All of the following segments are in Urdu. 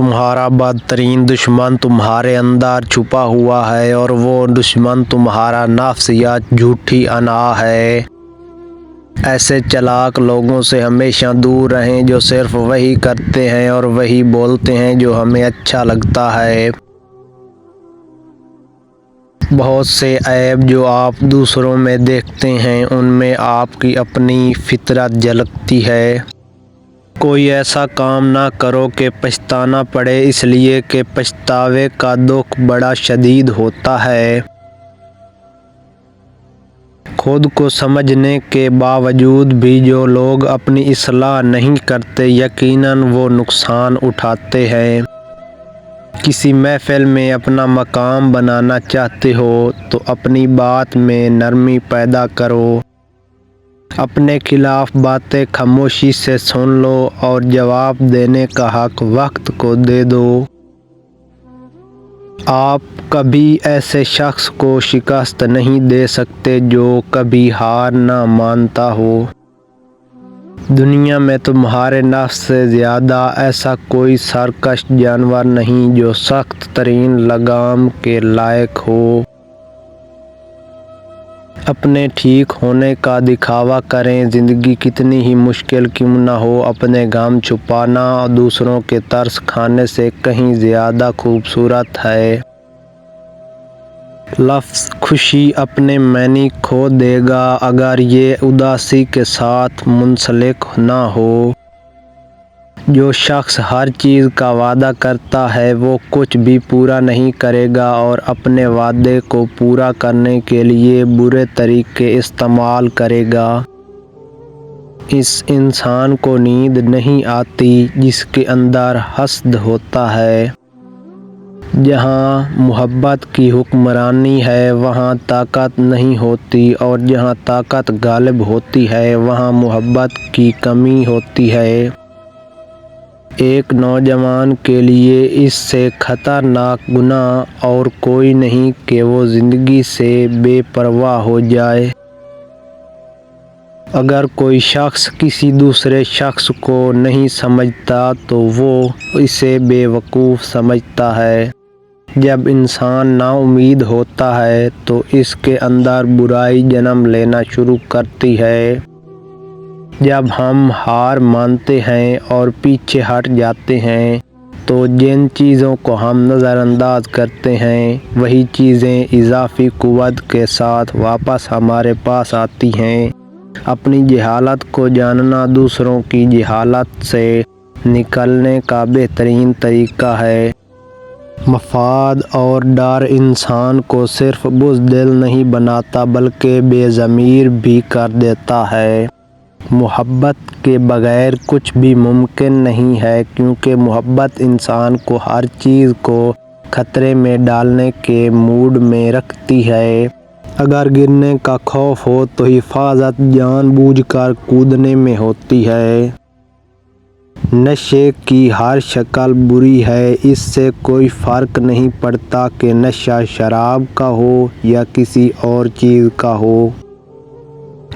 تمہارا بدترین دشمن تمہارے اندر چھپا ہوا ہے، اور وہ دشمن تمہارا نفس یا جھوٹی انا ہے۔ ایسے چالاک لوگوں سے ہمیشہ دور رہیں جو صرف وہی کرتے ہیں اور وہی بولتے ہیں جو ہمیں اچھا لگتا ہے۔ بہت سے عیب جو آپ دوسروں میں دیکھتے ہیں ان میں آپ کی اپنی فطرت جھلکتی ہے۔ کوئی ایسا کام نہ کرو کہ پچھتانا پڑے، اس لیے کہ پچھتاوے کا دکھ بڑا شدید ہوتا ہے۔ خود کو سمجھنے کے باوجود بھی جو لوگ اپنی اصلاح نہیں کرتے، یقیناً وہ نقصان اٹھاتے ہیں۔ کسی محفل میں اپنا مقام بنانا چاہتے ہو تو اپنی بات میں نرمی پیدا کرو۔ اپنے خلاف باتیں خاموشی سے سن لو اور جواب دینے کا حق وقت کو دے دو۔ آپ کبھی ایسے شخص کو شکست نہیں دے سکتے جو کبھی ہار نہ مانتا ہو۔ دنیا میں تمہارے نفس سے زیادہ ایسا کوئی سرکش جانور نہیں جو سخت ترین لگام کے لائق ہو۔ اپنے ٹھیک ہونے کا دکھاوا کریں، زندگی کتنی ہی مشکل کیوں نہ ہو۔ اپنے غم چھپانا دوسروں کے ترس کھانے سے کہیں زیادہ خوبصورت ہے۔ لفظ خوشی اپنے معنی کھو دے گا اگر یہ اداسی کے ساتھ منسلک نہ ہو۔ جو شخص ہر چیز کا وعدہ کرتا ہے وہ کچھ بھی پورا نہیں کرے گا اور اپنے وعدے کو پورا کرنے کے لیے برے طریقے استعمال کرے گا۔ اس انسان کو نیند نہیں آتی جس کے اندر حسد ہوتا ہے۔ جہاں محبت کی حکمرانی ہے وہاں طاقت نہیں ہوتی، اور جہاں طاقت غالب ہوتی ہے وہاں محبت کی کمی ہوتی ہے۔ ایک نوجوان کے لیے اس سے خطرناک گناہ اور کوئی نہیں کہ وہ زندگی سے بے پرواہ ہو جائے۔ اگر کوئی شخص کسی دوسرے شخص کو نہیں سمجھتا تو وہ اسے بے وقوف سمجھتا ہے۔ جب انسان نا امید ہوتا ہے تو اس کے اندر برائی جنم لینا شروع کرتی ہے۔ جب ہم ہار مانتے ہیں اور پیچھے ہٹ جاتے ہیں تو جن چیزوں کو ہم نظر انداز کرتے ہیں وہی چیزیں اضافی قوت کے ساتھ واپس ہمارے پاس آتی ہیں۔ اپنی جہالت کو جاننا دوسروں کی جہالت سے نکلنے کا بہترین طریقہ ہے۔ مفاد اور ڈر انسان کو صرف بزدل نہیں بناتا بلکہ بے ضمیر بھی کر دیتا ہے۔ محبت کے بغیر کچھ بھی ممکن نہیں ہے، کیونکہ محبت انسان کو ہر چیز کو خطرے میں ڈالنے کے موڈ میں رکھتی ہے۔ اگر گرنے کا خوف ہو تو حفاظت جان بوجھ کر کودنے میں ہوتی ہے۔ نشے کی ہر شکل بری ہے، اس سے کوئی فرق نہیں پڑتا کہ نشہ شراب کا ہو یا کسی اور چیز کا ہو۔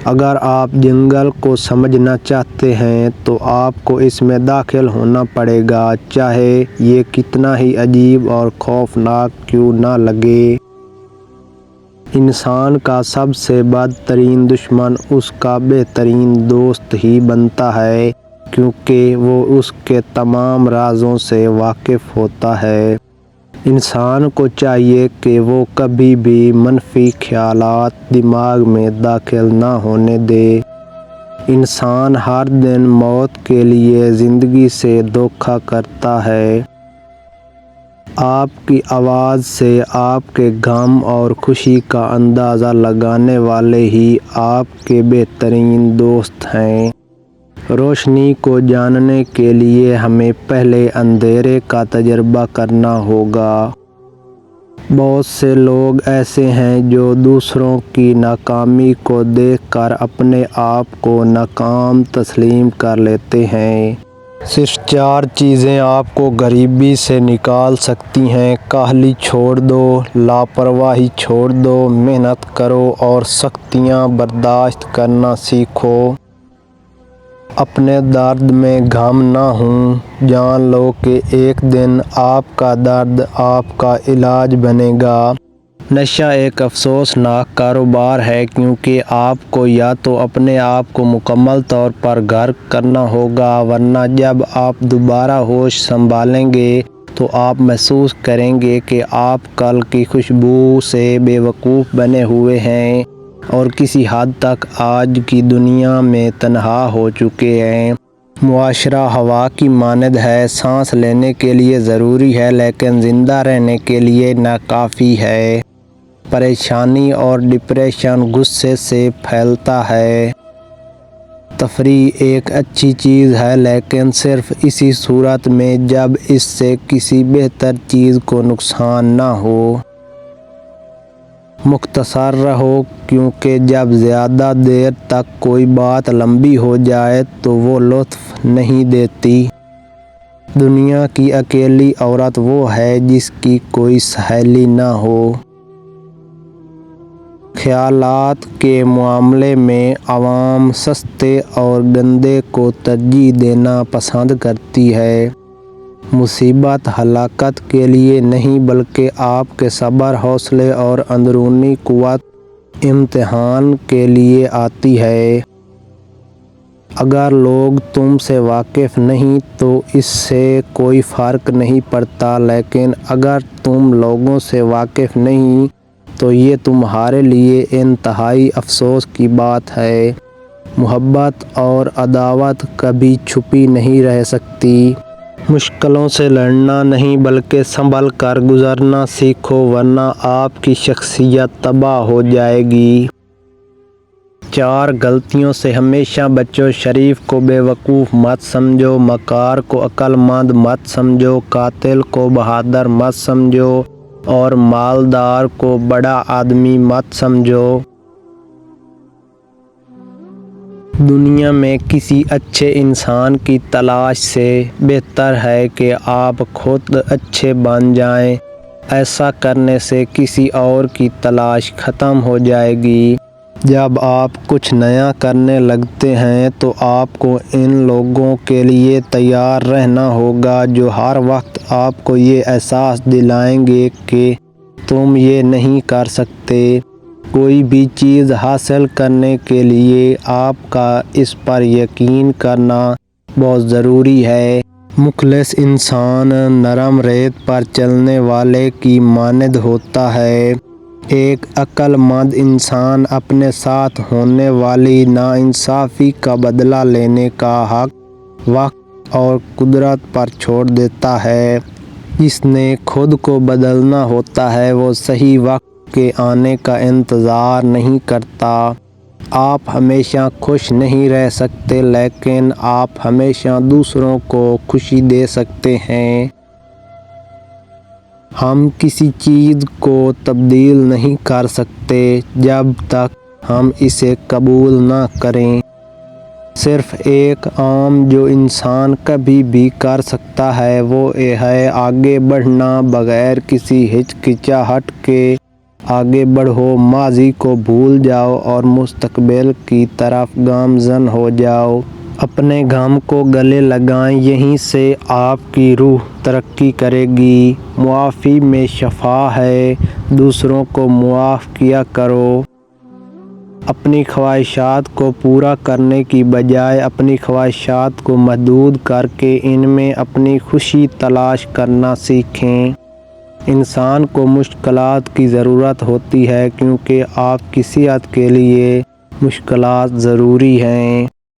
اگر آپ جنگل کو سمجھنا چاہتے ہیں تو آپ کو اس میں داخل ہونا پڑے گا، چاہے یہ کتنا ہی عجیب اور خوفناک کیوں نہ لگے۔ انسان کا سب سے بدترین دشمن اس کا بہترین دوست ہی بنتا ہے، کیونکہ وہ اس کے تمام رازوں سے واقف ہوتا ہے۔ انسان کو چاہیے کہ وہ کبھی بھی منفی خیالات دماغ میں داخل نہ ہونے دے۔ انسان ہر دن موت کے لیے زندگی سے دھوکہ کرتا ہے۔ آپ کی آواز سے آپ کے غم اور خوشی کا اندازہ لگانے والے ہی آپ کے بہترین دوست ہیں۔ روشنی کو جاننے کے لیے ہمیں پہلے اندھیرے کا تجربہ کرنا ہوگا۔ بہت سے لوگ ایسے ہیں جو دوسروں کی ناکامی کو دیکھ کر اپنے آپ کو ناکام تسلیم کر لیتے ہیں۔ صرف 4 چیزیں آپ کو غریبی سے نکال سکتی ہیں: کاہلی چھوڑ دو، لاپرواہی چھوڑ دو، محنت کرو اور سختیاں برداشت کرنا سیکھو۔ اپنے درد میں غم نہ ہوں، جان لو کہ ایک دن آپ کا درد آپ کا علاج بنے گا۔ نشہ ایک افسوسناک کاروبار ہے، کیونکہ آپ کو یا تو اپنے آپ کو مکمل طور پر غرق کرنا ہوگا، ورنہ جب آپ دوبارہ ہوش سنبھالیں گے تو آپ محسوس کریں گے کہ آپ کل کی خوشبو سے بے وقوف بنے ہوئے ہیں اور کسی حد تک آج کی دنیا میں تنہا ہو چکے ہیں۔ معاشرہ ہوا کی مانند ہے، سانس لینے کے لیے ضروری ہے لیکن زندہ رہنے کے لیے ناکافی ہے۔ پریشانی اور ڈپریشن غصے سے پھیلتا ہے۔ تفریح ایک اچھی چیز ہے لیکن صرف اسی صورت میں جب اس سے کسی بہتر چیز کو نقصان نہ ہو۔ مختصر رہو، کیونکہ جب زیادہ دیر تک کوئی بات لمبی ہو جائے تو وہ لطف نہیں دیتی۔ دنیا کی اکیلی عورت وہ ہے جس کی کوئی سہیلی نہ ہو۔ خیالات کے معاملے میں عوام سستے اور گندے کو ترجیح دینا پسند کرتی ہے۔ مصیبت ہلاکت کے لیے نہیں بلکہ آپ کے صبر، حوصلے اور اندرونی قوت امتحان کے لیے آتی ہے۔ اگر لوگ تم سے واقف نہیں تو اس سے کوئی فرق نہیں پڑتا، لیکن اگر تم لوگوں سے واقف نہیں تو یہ تمہارے لیے انتہائی افسوس کی بات ہے۔ محبت اور عداوت کبھی چھپی نہیں رہ سکتی۔ مشکلوں سے لڑنا نہیں بلکہ سنبھل کر گزرنا سیکھو، ورنہ آپ کی شخصیت تباہ ہو جائے گی۔ 4 غلطیوں سے ہمیشہ بچو۔ شریف کو بے وقوف مت سمجھو، مکار کو عقل مند مت سمجھو، قاتل کو بہادر مت سمجھو اور مالدار کو بڑا آدمی مت سمجھو۔ دنیا میں کسی اچھے انسان کی تلاش سے بہتر ہے کہ آپ خود اچھے بن جائیں۔ ایسا کرنے سے کسی اور کی تلاش ختم ہو جائے گی۔ جب آپ کچھ نیا کرنے لگتے ہیں تو آپ کو ان لوگوں کے لیے تیار رہنا ہوگا جو ہر وقت آپ کو یہ احساس دلائیں گے کہ تم یہ نہیں کر سکتے۔ کوئی بھی چیز حاصل کرنے کے لیے آپ کا اس پر یقین کرنا بہت ضروری ہے۔ مخلص انسان نرم ریت پر چلنے والے کی مانند ہوتا ہے۔ ایک عقل مند انسان اپنے ساتھ ہونے والی ناانصافی کا بدلہ لینے کا حق وقت اور قدرت پر چھوڑ دیتا ہے۔ جس نے خود کو بدلنا ہوتا ہے وہ صحیح وقت کے آنے کا انتظار نہیں کرتا۔ آپ ہمیشہ خوش نہیں رہ سکتے لیکن آپ ہمیشہ دوسروں کو خوشی دے سکتے ہیں۔ ہم کسی چیز کو تبدیل نہیں کر سکتے جب تک ہم اسے قبول نہ کریں۔ صرف ایک کام جو انسان کبھی بھی کر سکتا ہے وہ ہے آگے بڑھنا، بغیر کسی ہچکچاہٹ کے آگے بڑھو۔ ماضی کو بھول جاؤ اور مستقبل کی طرف گامزن ہو جاؤ۔ اپنے غم کو گلے لگائیں، یہیں سے آپ کی روح ترقی کرے گی۔ معافی میں شفا ہے، دوسروں کو معاف کیا کرو۔ اپنی خواہشات کو پورا کرنے کی بجائے اپنی خواہشات کو محدود کر کے ان میں اپنی خوشی تلاش کرنا سیکھیں۔ انسان کو مشکلات کی ضرورت ہوتی ہے کیونکہ آپ کی صحت کے لیے مشکلات ضروری ہیں۔